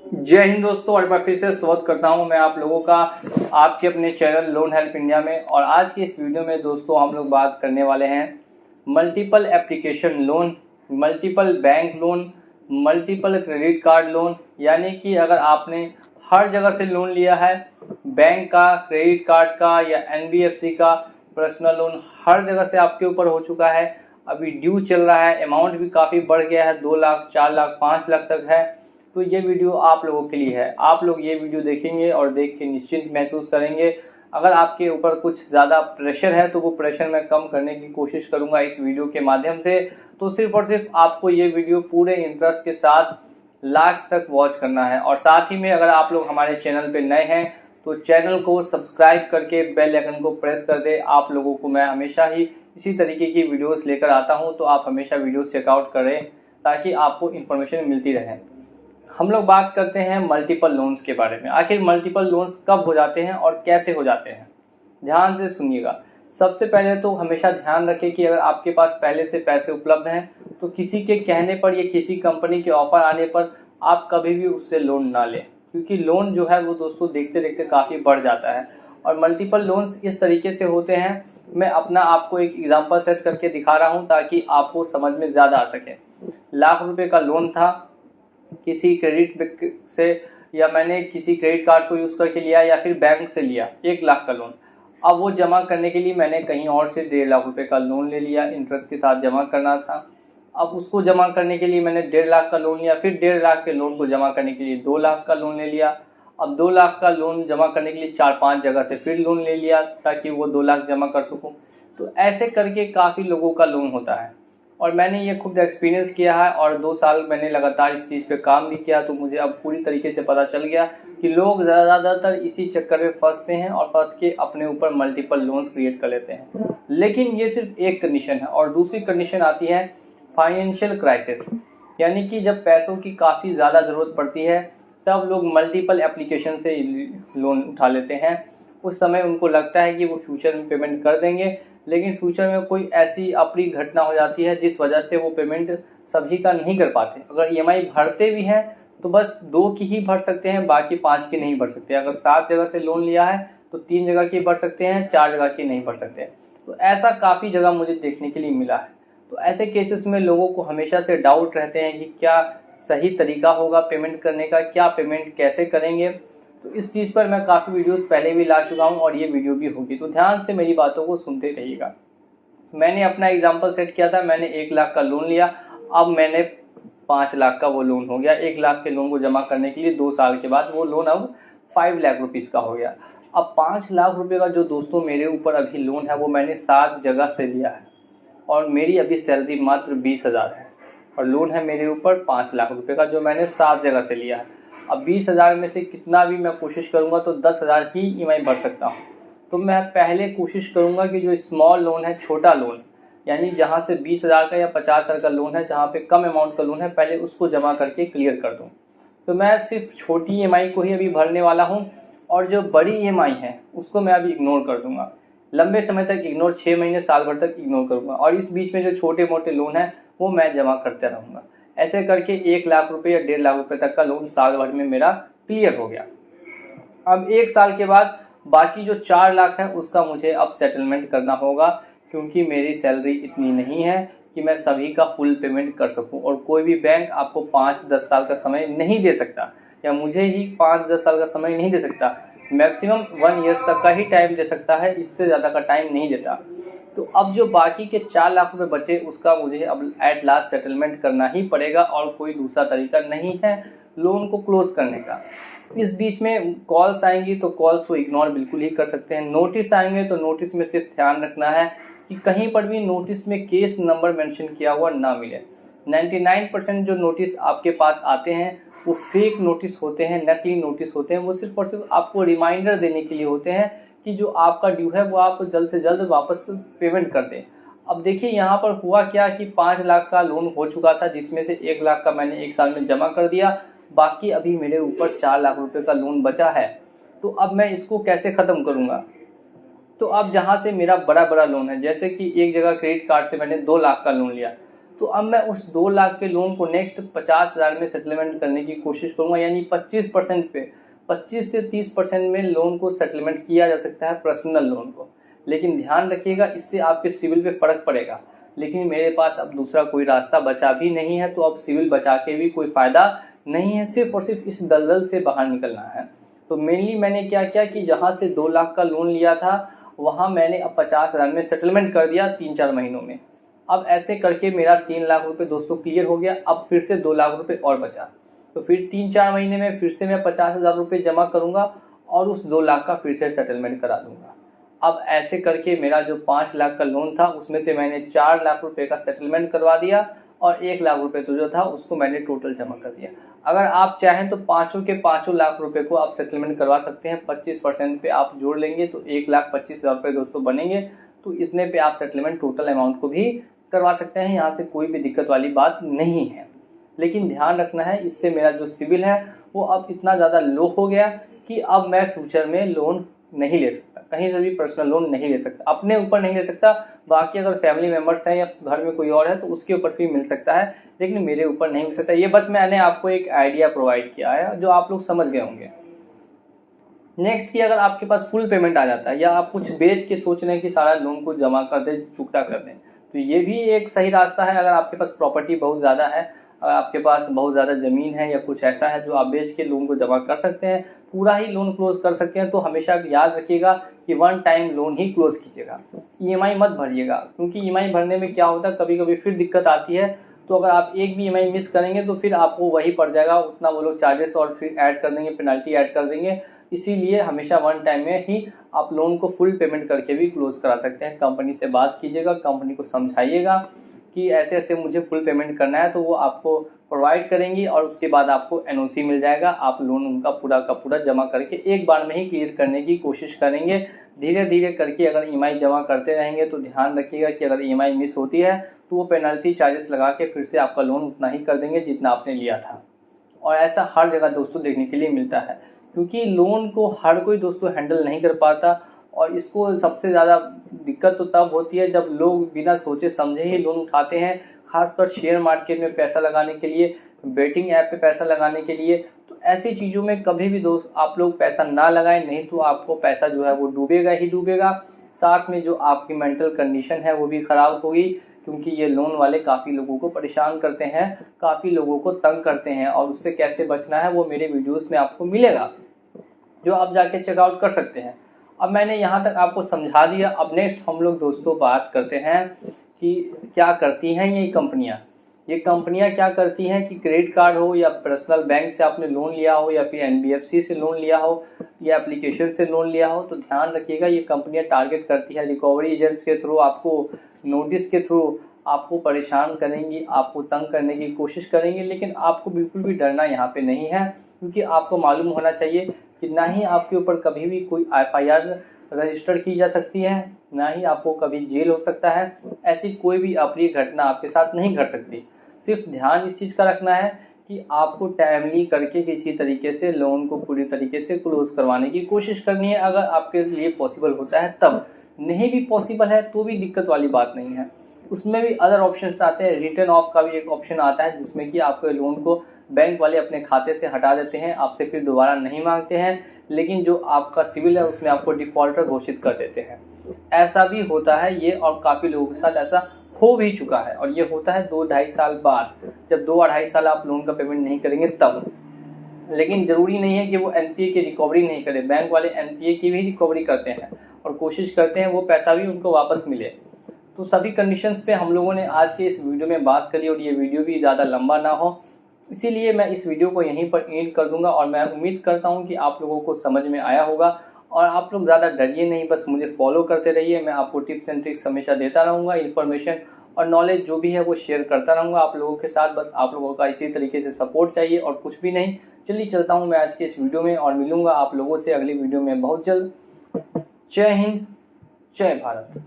जय हिंद दोस्तों, और एक बार फिर से स्वागत करता हूं मैं आप लोगों का आपके अपने चैनल लोन हेल्प इंडिया में। और आज की इस वीडियो में दोस्तों हम लोग बात करने वाले हैं multiple application loan, multiple bank loan, multiple credit card loan. यानी कि अगर आपने हर जगह से लोन लिया है, बैंक का, क्रेडिट कार्ड का या एनबीएफसी का पर्सनल लोन, हर जगह से आपके ऊपर हो चुका है, अभी ड्यू चल रहा है, अमाउंट भी काफ़ी बढ़ गया है, 2 लाख, 4 लाख, 5 लाख तक है, तो ये वीडियो आप लोगों के लिए है। आप लोग ये वीडियो देखेंगे और देख के निश्चिंत महसूस करेंगे। अगर आपके ऊपर कुछ ज़्यादा प्रेशर है तो वो प्रेशर मैं कम करने की कोशिश करूंगा इस वीडियो के माध्यम से। तो सिर्फ और सिर्फ आपको ये वीडियो पूरे इंटरेस्ट के साथ लास्ट तक वॉच करना है। और साथ ही में अगर आप लोग हमारे चैनल पे नए हैं तो चैनल को सब्सक्राइब करके बेल आइकन को प्रेस कर दे। आप लोगों को मैं हमेशा ही इसी तरीके की वीडियोस लेकर आता हूं, तो आप हमेशा वीडियोस चेकआउट करें ताकि आपको इन्फॉर्मेशन मिलती रहे। हम लोग बात करते हैं मल्टीपल लोन्स के बारे में। आखिर मल्टीपल लोन्स कब हो जाते हैं और कैसे हो जाते हैं, ध्यान से सुनिएगा। सबसे पहले तो हमेशा ध्यान रखें कि अगर आपके पास पहले से पैसे उपलब्ध हैं तो किसी के कहने पर या किसी कंपनी के ऑफर आने पर आप कभी भी उससे लोन ना लें, क्योंकि लोन जो है वो दोस्तों देखते देखते काफ़ी बढ़ जाता है। और मल्टीपल लोन्स इस तरीके से होते हैं, मैं अपना आपको एक एग्जांपल सेट करके दिखा रहा हूँ ताकि आपको समझ में ज़्यादा आ सके। लाख रुपए का लोन था किसी क्रेडिट से, या मैंने किसी क्रेडिट कार्ड को यूज़ करके लिया या फिर बैंक से लिया 1 लाख का लोन। अब वो जमा करने के लिए मैंने कहीं और से 1.5 लाख रुपए का लोन ले लिया, इंटरेस्ट के साथ जमा करना था। अब उसको जमा करने के लिए मैंने 1.5 लाख का लोन लिया, फिर 1.5 लाख के लोन को जमा करने के लिए 2 लाख का लोन ले लिया। अब 2 लाख का लोन जमा करने के लिए 4-5 जगह से फिर लोन ले लिया ताकि वो 2 लाख जमा कर सकूँ। तो ऐसे करके काफ़ी लोगों का लोन होता है और मैंने ये खुद एक्सपीरियंस किया है और 2 साल मैंने लगातार इस चीज़ पे काम भी किया। तो मुझे अब पूरी तरीके से पता चल गया कि लोग ज़्यादातर इसी चक्कर में फंसते हैं और फंस के अपने ऊपर मल्टीपल लोन्स क्रिएट कर लेते हैं। लेकिन ये सिर्फ एक कंडीशन है। और दूसरी कंडीशन आती है फाइनेंशियल क्राइसिस, यानी कि जब पैसों की काफ़ी ज़्यादा ज़रूरत पड़ती है तब लोग मल्टीपल एप्लीकेशन से लोन उठा लेते हैं। उस समय उनको लगता है कि वो फ्यूचर में पेमेंट कर देंगे, लेकिन फ्यूचर में कोई ऐसी अप्रिय घटना हो जाती है जिस वजह से वो पेमेंट सभी का नहीं कर पाते। अगर ईएमआई भरते भी हैं तो बस 2 की ही भर सकते हैं, बाकी 5 की नहीं भर सकते। अगर 7 जगह से लोन लिया है तो 3 जगह की भर सकते हैं, 4 जगह की नहीं भर सकते। तो ऐसा काफ़ी जगह मुझे देखने के लिए मिला है। तो ऐसे केसेस में लोगों को हमेशा से डाउट रहते हैं कि क्या सही तरीका होगा पेमेंट करने का, क्या पेमेंट कैसे करेंगे। तो इस चीज़ पर मैं काफ़ी वीडियोस पहले भी ला चुका हूँ और ये वीडियो भी होगी, तो ध्यान से मेरी बातों को सुनते रहिएगा। मैंने अपना एग्जांपल सेट किया था, मैंने 1 लाख का लोन लिया, अब मैंने 5 लाख का वो लोन हो गया। 1 लाख के लोन को जमा करने के लिए 2 साल के बाद वो लोन अब 5 लाख रुपीज़ का हो गया। अब 5 लाख रुपए का जो दोस्तों मेरे ऊपर अभी लोन है वो मैंने 7 जगह से लिया है और मेरी अभी सैलरी मात्र 20,000 है और लोन है मेरे ऊपर 5 लाख रुपए का जो मैंने 7 जगह से लिया है। अब 20,000 में से कितना भी मैं कोशिश करूंगा तो 10,000 ही ईएमआई भर सकता हूं। तो मैं पहले कोशिश करूंगा कि जो स्मॉल लोन है, छोटा लोन, यानी जहां से 20,000 का या 50,000 का लोन है, जहां पे कम अमाउंट का लोन है, पहले उसको जमा करके क्लियर कर दूं। तो मैं सिर्फ छोटी ईएमआई को ही अभी भरने वाला हूं और जो बड़ी ईएमआई है उसको मैं अभी इग्नोर कर दूंगा। लंबे समय तक इग्नोर, 6 महीने, साल भर तक इग्नोर करूंगा और इस बीच में जो छोटे मोटे लोन है वो मैं जमा करते रहूँगा। ऐसे करके 1 लाख रुपए या 1.5 लाख रुपए तक का लोन साल भर में मेरा क्लियर हो गया। अब 1 साल के बाद बाकी जो 4 लाख है उसका मुझे अब सेटलमेंट करना होगा, क्योंकि मेरी सैलरी इतनी नहीं है कि मैं सभी का फुल पेमेंट कर सकूं और कोई भी बैंक आपको 5-10 साल का समय नहीं दे सकता, या मुझे ही 5-10 साल का समय नहीं दे सकता। मैक्सिमम 1 ईयर तक का ही टाइम दे सकता है, इससे ज़्यादा का टाइम नहीं देता। तो अब जो बाकी के 4 लाख रुपए बचे उसका मुझे अब एट लास्ट सेटलमेंट करना ही पड़ेगा और कोई दूसरा तरीका नहीं है लोन को क्लोज करने का। इस बीच में कॉल्स आएंगी तो कॉल्स को इग्नोर बिल्कुल ही कर सकते हैं। नोटिस आएंगे तो नोटिस में सिर्फ ध्यान रखना है कि कहीं पर भी नोटिस में केस नंबर मेंशन किया हुआ ना मिले। 99% जो नोटिस आपके पास आते हैं वो फेक नोटिस होते हैं, नकली नोटिस होते हैं। वो सिर्फ और सिर्फ आपको रिमाइंडर देने के लिए होते हैं कि जो आपका ड्यू है वो आप जल्द से जल्द वापस पेमेंट कर दें। अब देखिए यहाँ पर हुआ क्या कि 5 लाख का लोन हो चुका था, जिसमें से 1 लाख का मैंने 1 साल में जमा कर दिया, बाकी अभी मेरे ऊपर 4 लाख रुपए का लोन बचा है। तो अब मैं इसको कैसे ख़त्म करूँगा? तो अब जहाँ से मेरा बड़ा लोन है, जैसे कि एक जगह क्रेडिट कार्ड से मैंने 2 लाख का लोन लिया, तो अब मैं उस 2 लाख के लोन को नेक्स्ट 50,000 में सेटलमेंट करने की कोशिश करूँगा, यानी 25% पे 25 से 30% में लोन को सेटलमेंट किया जा सकता है पर्सनल लोन को। लेकिन ध्यान रखिएगा, इससे आपके सिविल पे फ़र्क पड़ेगा। लेकिन मेरे पास अब दूसरा कोई रास्ता बचा भी नहीं है, तो अब सिविल बचा के भी कोई फ़ायदा नहीं है, सिर्फ और सिर्फ इस दलदल से बाहर निकलना है। तो मेनली मैंने क्या किया कि जहाँ से 2 लाख का लोन लिया था वहाँ मैंने अब 50,000 में सेटलमेंट कर दिया 3-4 महीनों में। अब ऐसे करके मेरा 3 लाख रुपए दोस्तों क्लियर हो गया। अब फिर से 2 लाख रुपए और बचा, तो फिर 3-4 महीने में फिर से मैं 50,000 रुपये जमा करूँगा और उस 2 लाख का फिर से सेटलमेंट करा दूँगा। अब ऐसे करके मेरा जो 5 लाख का लोन था उसमें से मैंने 4 लाख रुपए का सेटलमेंट करवा दिया और 1 लाख रुपए तो जो था उसको मैंने टोटल जमा कर दिया। अगर आप चाहें तो पाँचों के पाँचों लाख रुपए को आप सेटलमेंट करवा सकते हैं। 25% पे आप जोड़ लेंगे तो 1,25,000 रुपये दोस्तों बनेंगे। तो इतने पे आप सेटलमेंट टोटल अमाउंट को भी करवा सकते हैं, यहाँ से कोई भी दिक्कत वाली बात नहीं है। लेकिन ध्यान रखना है, इससे मेरा जो सिविल है वो अब इतना ज़्यादा लो हो गया कि अब मैं फ्यूचर में लोन नहीं ले सकता, कहीं से भी पर्सनल लोन नहीं ले सकता। अपने ऊपर नहीं ले सकता, बाकी अगर फैमिली मेम्बर्स हैं या घर में कोई और है तो उसके ऊपर भी मिल सकता है, लेकिन मेरे ऊपर नहीं मिल सकता। ये बस मैंने आपको एक आइडिया प्रोवाइड किया है जो आप लोग समझ गए होंगे। नेक्स्ट कि अगर आपके पास फुल पेमेंट आ जाता है या आप कुछ बेच के सोच रहे हैं कि सारा लोन को जमा कर दें, चुकता कर दें, तो ये भी एक सही रास्ता है। अगर आपके पास प्रॉपर्टी बहुत ज़्यादा है, आपके पास बहुत ज़्यादा ज़मीन है या कुछ ऐसा है जो आप बेच के लोन को जमा कर सकते हैं, पूरा ही लोन क्लोज कर सकते हैं, तो हमेशा याद रखिएगा कि 1 टाइम लोन ही क्लोज कीजिएगा। ईएमआई मत भरिएगा, क्योंकि ईएमआई भरने में क्या होता है, कभी कभी फिर दिक्कत आती है। तो अगर आप एक भी ईएमआई मिस करेंगे तो फिर आपको वही पड़ जाएगा, उतना वो लोग चार्जेस और फिर ऐड कर देंगे, पेनल्टी ऐड कर देंगे। इसीलिए हमेशा 1 टाइम में ही आप लोन को फुल पेमेंट करके भी क्लोज करा सकते हैं। कंपनी से बात कीजिएगा, कंपनी को समझाइएगा कि ऐसे ऐसे मुझे फुल पेमेंट करना है, तो वो आपको प्रोवाइड करेंगी और उसके बाद आपको एनओसी मिल जाएगा। आप लोन उनका पूरा का पूरा जमा करके एक बार में ही क्लियर करने की कोशिश करेंगे। धीरे धीरे करके अगर ईएमआई जमा करते रहेंगे तो ध्यान रखिएगा कि अगर ईएमआई मिस होती है तो वो पेनल्टी चार्जेस लगा के फिर से आपका लोन उतना ही कर देंगे जितना आपने लिया था। और ऐसा हर जगह दोस्तों देखने के लिए मिलता है, क्योंकि लोन को हर कोई दोस्तों हैंडल नहीं कर पाता। और इसको सबसे ज़्यादा दिक्कत तो तब होती है जब लोग बिना सोचे समझे ही लोन उठाते हैं, खासकर शेयर मार्केट में पैसा लगाने के लिए, बेटिंग ऐप पे पैसा लगाने के लिए। तो ऐसी चीज़ों में कभी भी दोस्त आप लोग पैसा ना लगाएं, नहीं तो आपको पैसा जो है वो डूबेगा ही डूबेगा। साथ में जो आपकी मेंटल कंडीशन है वो भी ख़राब होगी, क्योंकि ये लोन वाले काफ़ी लोगों को परेशान करते हैं, काफ़ी लोगों को तंग करते हैं। और उससे कैसे बचना है वो मेरे वीडियोज़ में आपको मिलेगा, जो आप जाके चेकआउट कर सकते हैं। अब मैंने यहाँ तक आपको समझा दिया। अब नेक्स्ट हम लोग दोस्तों बात करते हैं कि क्या करती हैं ये कंपनियाँ। ये कंपनियाँ क्या करती हैं कि क्रेडिट कार्ड हो या पर्सनल बैंक से आपने लोन लिया हो या फिर एनबीएफसी से लोन लिया हो या एप्लीकेशन से लोन लिया हो, तो ध्यान रखिएगा ये कंपनियाँ टारगेट करती है रिकवरी एजेंट्स के थ्रू, आपको नोटिस के थ्रू आपको परेशान करेंगी, आपको तंग करने की कोशिश करेंगी। लेकिन आपको बिल्कुल भी डरना यहाँ पे नहीं है, क्योंकि आपको मालूम होना चाहिए कि ना ही आपके ऊपर कभी भी कोई एफआईआर रजिस्टर की जा सकती है, ना ही आपको कभी जेल हो सकता है। ऐसी कोई भी अप्रिय घटना आपके साथ नहीं घट सकती। सिर्फ ध्यान इस चीज़ का रखना है कि आपको टाइमली करके किसी तरीके से लोन को पूरी तरीके से क्लोज करवाने की कोशिश करनी है, अगर आपके लिए पॉसिबल होता है तब। नहीं भी पॉसिबल है तो भी दिक्कत वाली बात नहीं है, उसमें भी अदर ऑप्शंस आते हैं। रिटर्न ऑफ का भी एक ऑप्शन आता है, जिसमें कि आपके लोन को बैंक वाले अपने खाते से हटा देते हैं, आपसे फिर दोबारा नहीं मांगते हैं, लेकिन जो आपका सिविल है उसमें आपको डिफ़ॉल्टर घोषित कर देते हैं। ऐसा भी होता है ये, और काफ़ी लोगों के साथ ऐसा हो भी चुका है। और ये होता है 2-2.5 साल बाद, जब 2-2.5 साल आप लोन का पेमेंट नहीं करेंगे तब। लेकिन ज़रूरी नहीं है कि वो एनपीए की रिकवरी नहीं करें, बैंक वाले एनपीए की भी रिकवरी करते हैं और कोशिश करते हैं वो पैसा भी उनको वापस मिले। तो सभी कंडीशंस पे हम लोगों ने आज के इस वीडियो में बात करी, और ये वीडियो भी ज़्यादा लंबा ना हो, इसीलिए मैं इस वीडियो को यहीं पर एंड कर दूंगा। और मैं उम्मीद करता हूं कि आप लोगों को समझ में आया होगा, और आप लोग ज़्यादा डरिए नहीं, बस मुझे फॉलो करते रहिए। मैं आपको टिप्स एंड ट्रिक्स हमेशा देता रहूँगा, इन्फॉर्मेशन और नॉलेज जो भी है वो शेयर करता रहूँगा आप लोगों के साथ। बस आप लोगों का इसी तरीके से सपोर्ट चाहिए और कुछ भी नहीं। चलिए चलता हूँ मैं आज के इस वीडियो में, और मिलूँगा आप लोगों से अगली वीडियो में बहुत जल्द। जय हिंद, जय भारत।